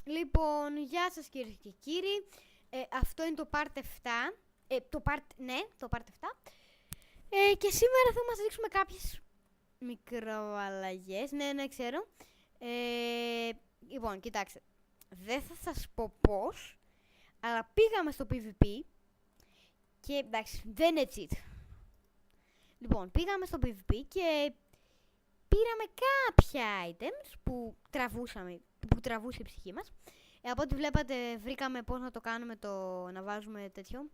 Λοιπόν, γεια σας κυρίες και κύριοι. Αυτό είναι το part 7. Το part 7. Και σήμερα θα μας δείξουμε κάποιες μικροαλλαγές. Ναι, ξέρω. Λοιπόν, κοιτάξτε. Δεν θα σας πω πώς, αλλά πήγαμε στο PvP και εντάξει, δεν είναι cheat. Λοιπόν, πήγαμε στο PvP και πήραμε κάποια items που τραβούσε η ψυχή μας. Από ό,τι βλέπατε βρήκαμε πώς να το κάνουμε, να βάζουμε τέτοιο.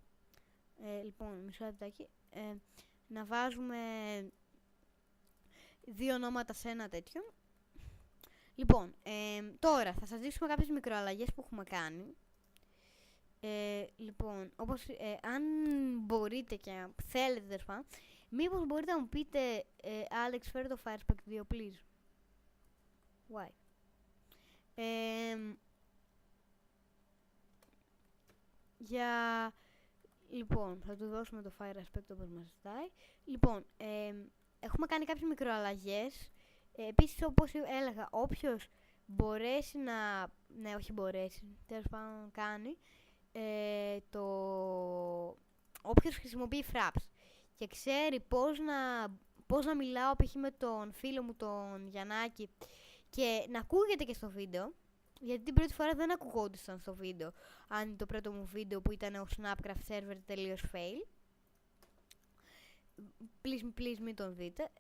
Λοιπόν, μισό λεπτάκι. Να βάζουμε 2 ονόματα σε ένα τέτοιο. Λοιπόν, τώρα θα σας δείξουμε κάποιες μικροαλλαγές που έχουμε κάνει. Λοιπόν, όπως αν μπορείτε και θέλετε τέλος πάντων, μήπως μπορείτε να μου πείτε Alex, φέρε το Firespect 2 please. Why? Λοιπόν, θα του δώσουμε το Fire Aspect όπως μας ζητάει. Λοιπόν, έχουμε κάνει κάποιες μικροαλλαγές. Επίσης, όπως έλεγα, όποιος μπορέσει ναι, όχι μπορέσει, τέλος πάντων κάνει, όποιος χρησιμοποιεί fraps και ξέρει πώς να μιλάω π.χ. με τον φίλο μου τον Γιαννάκη και να ακούγεται και στο βίντεο, γιατί την πρώτη φορά δεν ακουγόντουσαν στο βίντεο. Αν το πρώτο μου βίντεο που ήταν ο Snapcraft server τελείως fail, please μην τον δείτε,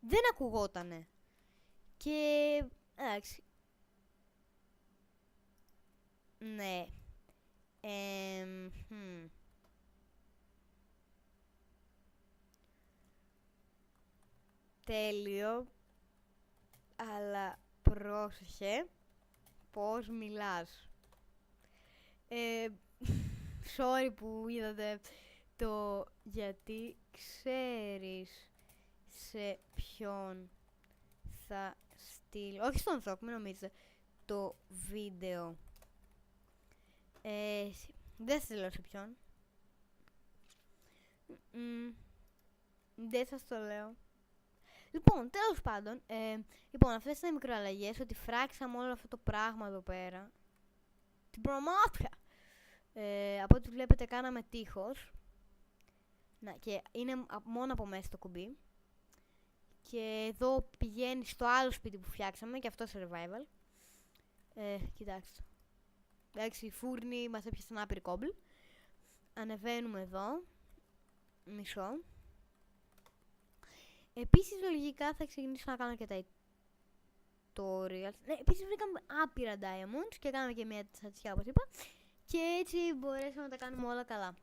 δεν ακουγότανε. Και εντάξει, ναι, τέλειο, αλλά πρόσεχε πώς μιλάς. Sorry που είδατε το, γιατί ξέρεις σε ποιον θα στείλω, όχι στον Θόκ, μην νομίζετε, το βίντεο. Δεν σας λέω σε ποιον. Δεν σας το λέω. Λοιπόν, τέλος πάντων, λοιπόν, αυτές ήταν οι μικροαλλαγές, ότι φράξαμε όλο αυτό το πράγμα εδώ πέρα. Την προμάθεια. Από ό,τι βλέπετε κάναμε τείχος. Να, και είναι μόνο από μέσα το κουμπί. Και εδώ πηγαίνει στο άλλο σπίτι που φτιάξαμε, και αυτό survival. Κοιτάξτε. Εντάξει, η φούρνη μας έπιασε ένα άπειρη κόμπλ. Ανεβαίνουμε εδώ. Μισό. Επίσης, λογικά θα ξεκινήσω να κάνω και τα tutorials. Ναι, επίσης βρήκαμε άπειρα diamonds και κάναμε και μια τσατσιά όπως είπα. Και έτσι μπορέσαμε να τα κάνουμε όλα καλά.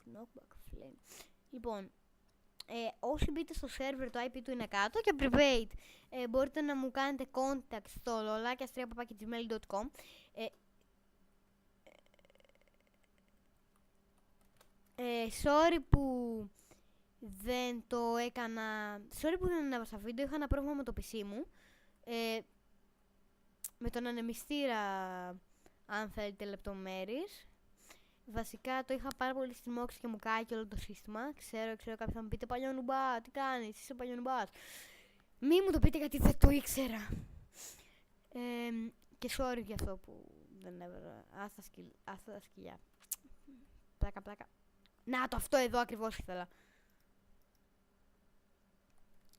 Knockback flame. Λοιπόν, όσοι μπείτε στο server, το IP του είναι κάτω και private, μπορείτε να μου κάνετε contact στο lolakias3@gmail.com. Sorry που δεν το έκανα. Sorry που δεν έβασα βίντεο. Είχα ένα πρόβλημα με το PC μου. Με τον ανεμιστήρα, αν θέλετε λεπτομέρειες. Βασικά το είχα πάρα πολύ στριμώξει και μου κάει όλο το σύστημα. Ξέρω κάποιοι θα μου πείτε παλιό νουμπά, τι κάνεις, είσαι παλιό νουμπάς. Μη μου το πείτε γιατί δεν το ήξερα. Και sorry για αυτό που δεν έβαλα. Άστα τα σκυλιά. Πλάκα. Να το, αυτό εδώ ακριβώς ήθελα.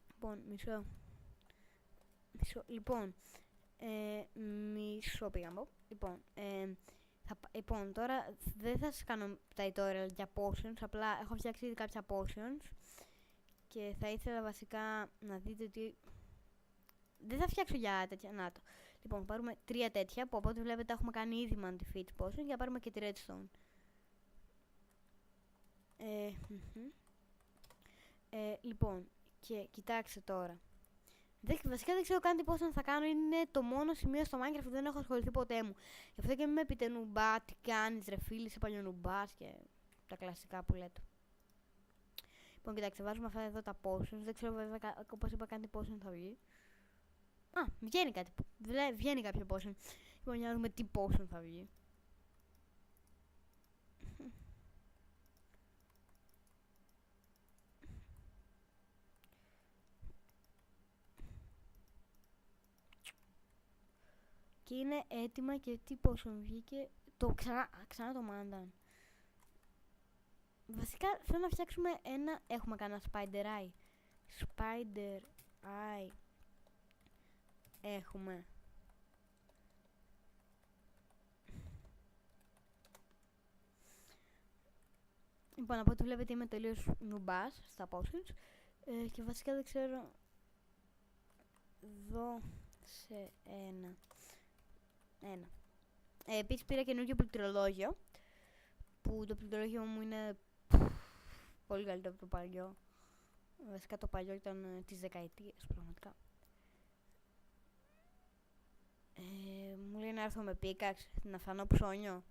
Λοιπόν, μισό. Λοιπόν, μισό πήγα να πω. Λοιπόν, τώρα δεν θα σας κάνω tutorial για potions, απλά έχω φτιάξει ήδη κάποια potions και θα ήθελα βασικά να δείτε ότι δεν θα φτιάξω για τέτοια, να το. Λοιπόν, πάρουμε 3 τέτοια που από ό,τι βλέπετε έχουμε κάνει ήδη man-defeat potions και να πάρουμε και τη redstone. Λοιπόν, και κοιτάξτε τώρα. Βασικά δεν ξέρω καν τι potion θα κάνω, είναι το μόνο σημείο στο Minecraft που δεν έχω ασχοληθεί ποτέ μου. Γι' αυτό και μην με πείτε νουμπά, τι κάνεις ρε φίλη, είσαι παλιό νουμπάς και τα κλασικά που λέτε. Λοιπόν, κοιτάξτε, βάζουμε αυτά εδώ τα potions, δεν ξέρω βέβαια όπως είπα καν τι potion θα βγει. Α, βγαίνει κάποιο potion. Λοιπόν, για να δούμε τι potion θα βγει. Και είναι έτοιμα και τι πόσο βγήκε. Το ξανά το Mandan. Βασικά θέλω να φτιάξουμε ένα. Έχουμε κανένα Spider Eye. Spider Eye. Έχουμε. Λοιπόν, από ό,τι βλέπετε είμαι τελείως νουμπάς στα potions. Και βασικά δεν ξέρω. Δώσε ένα. Επίσης πήρα καινούργιο πληκτρολόγιο. Που το πληκτρολόγιο μου είναι πολύ καλύτερο από το παλιό. Βασικά το παλιό ήταν της δεκαετίας πραγματικά. Μου λέει να έρθω με πίκαξ, να φανώ ψώνιο.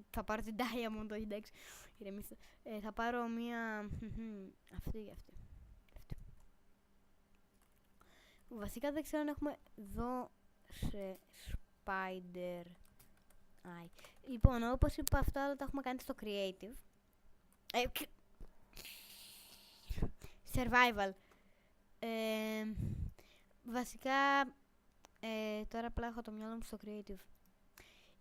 Θα πάρω την Diamond, όχι εντάξει. Ηρεμήστε. Θα πάρω μία. Αυτή. Βασικά δεν ξέρω αν έχουμε εδώ σε Spider Eye. Λοιπόν, όπως είπα, αυτά όλα τα έχουμε κάνει στο Creative. Survival. Βασικά τώρα απλά έχω το μυαλό μου στο Creative.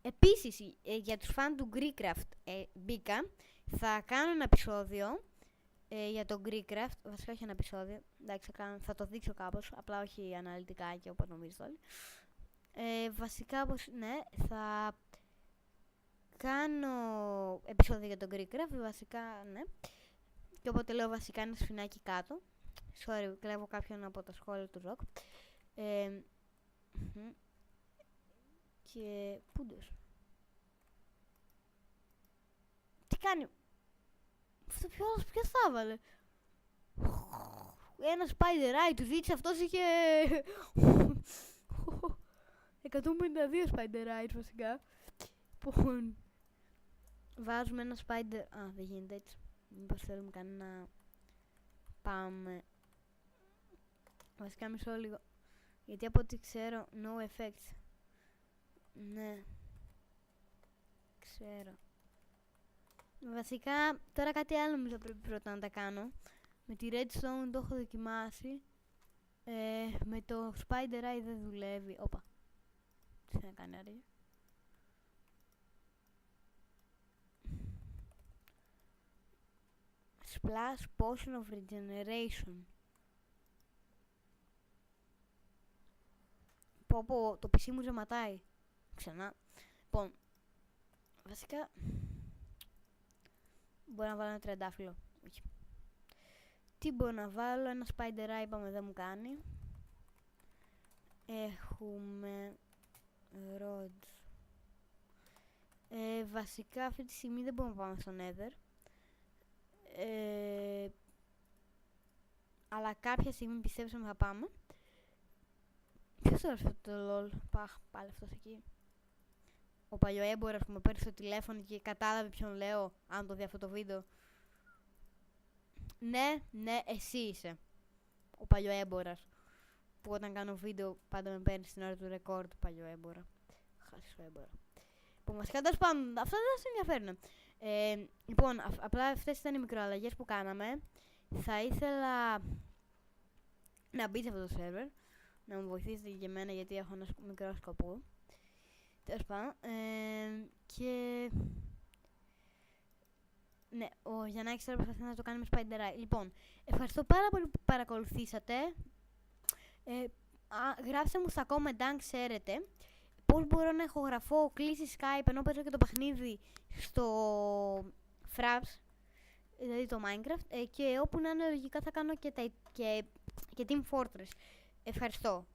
Επίσης, για τους φαν του Greekcraft μπήκα. Θα κάνω ένα επεισόδιο για το Greekcraft. Βασικά όχι ένα επεισόδιο. Εντάξει, θα το δείξω κάπως. Απλά όχι αναλυτικά και όπως νομίζετε όλοι. Βασικά, ναι, θα κάνω επεισόδιο για το Greekcraft. Βασικά, ναι. Και όποτε λέω βασικά είναι σφινάκι κάτω. Sorry, κλέβω κάποιον από τα σχόλια του Rock. Και πούντες. Τι κάνει? Αυτό ποιος θα έβαλε? Ένα Spider Eye του ζήτησε, αυτός είχε 152 Spider Eyes βασικά. Λοιπόν, βάζουμε ένα Spider... Α, δεν γίνεται έτσι. Μήπως θέλουμε κανένα... Πάμε. Βασικά μισό λίγο. Γιατί από ό,τι ξέρω, no effects. Ναι. Ξέρω. Βασικά, τώρα κάτι άλλο νομίζω πρέπει πρώτα να τα κάνω. Με τη Redstone το έχω δοκιμάσει. Με το Spider Eye δεν δουλεύει. Όπα. Τι θα κάνει άραγε? Splash Potion of Regeneration. Πω, το PC μου ζεματάει. Ξανά. Λοιπόν, βασικά μπορώ να βάλω ένα τριαντάφυλλο. Όχι. Τι μπορώ να βάλω? Ένα Spider Eye είπαμε δεν μου κάνει. Έχουμε rods. Βασικά αυτή τη στιγμή δεν μπορούμε να πάμε στο Nether. Αλλά κάποια στιγμή πιστέψαμε θα πάμε. Ποιος έγραψε αυτό το LOL? Παχ, πάλι αυτός εκεί. Ο παλιοέμπορας που με παίρνει στο τηλέφωνο και κατάλαβε ποιον λέω, αν το δει αυτό το βίντεο. Ναι, εσύ είσαι. Ο παλιοέμπορας. Που όταν κάνω βίντεο πάντα με παίρνει στην ώρα του record, παλιοέμπορα. Χάσεις το έμπορα. Λοιπόν, βασικά τέλος πάντων, αυτά δεν σας ενδιαφέρουν. Λοιπόν, απλά αυτές ήταν οι μικροαλλαγές που κάναμε. Θα ήθελα να μπείτε σε αυτό το server, να μου βοηθήσετε και εμένα γιατί έχω ένα μικρό σκοπό. Τέλος πάντων. Και... ναι, ο Γιαννάκης τώρα προσπαθεί να το κάνει με Spider Eye. Λοιπόν, ευχαριστώ πάρα πολύ που παρακολουθήσατε. Γράψτε μου στα comment αν ξέρετε πώς μπορώ να ηχογραφώ κλήσεις Skype ενώ παίζω και το παιχνίδι στο Fraps, δηλαδή το Minecraft, και όπου να είναι λογικά θα κάνω και Team Fortress. Ευχαριστώ.